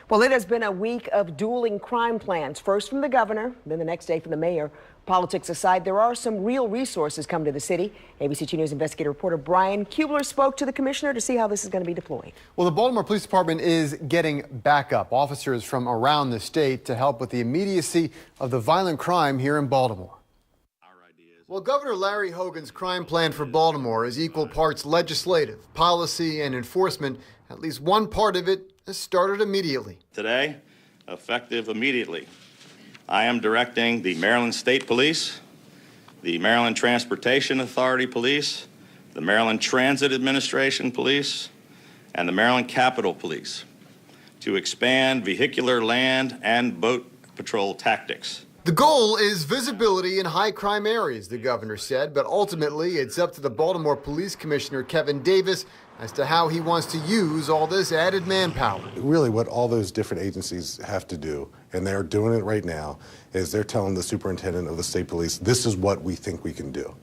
Well, it has been a week of dueling crime plans, first from the governor, then the next day from the mayor. Politics aside, there are some real resources coming to the city. ABC 2 News investigative reporter Brian Kubler spoke to the commissioner to see how this is going to be deployed. Well, the Baltimore Police Department is getting backup officers from around the state to help with the immediacy of the violent crime here in Baltimore. Well, Governor Larry Hogan's crime plan for Baltimore is equal parts legislative, policy, and enforcement. At least one part of it has started immediately. Today, effective immediately, I am directing the Maryland State Police, the Maryland Transportation Authority Police, the Maryland Transit Administration Police, and the Maryland Capitol Police to expand vehicular land and boat patrol tactics. The goal is visibility in high crime areas, the governor said, but ultimately it's up to the Baltimore Police Commissioner Kevin Davis as to how he wants to use all this added manpower. Really what all those different agencies have to do, and they're doing it right now, is they're telling the superintendent of the state police, this is what we think we can do.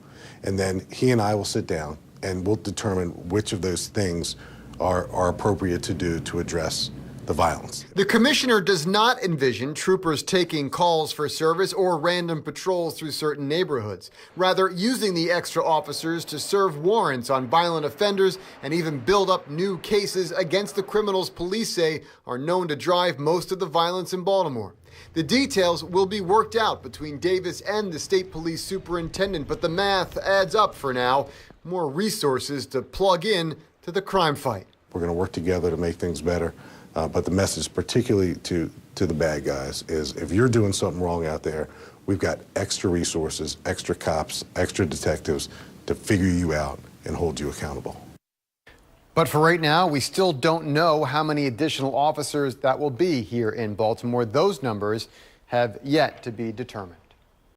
And then he and I will sit down and we'll determine which of those things are appropriate to do to address the violence. The commissioner does not envision troopers taking calls for service or random patrols through certain neighborhoods, rather using the extra officers to serve warrants on violent offenders and even build up new cases against the criminals police say are known to drive most of the violence in Baltimore. The details will be worked out between Davis and the state police superintendent, but the math adds up for now. More resources to plug in to the crime fight. We're going to work together to make things better. But the message, particularly to the bad guys, is if you're doing something wrong out there, we've got extra resources, extra cops, extra detectives to figure you out and hold you accountable. But for right now, we still don't know how many additional officers that will be here in Baltimore. Those numbers have yet to be determined.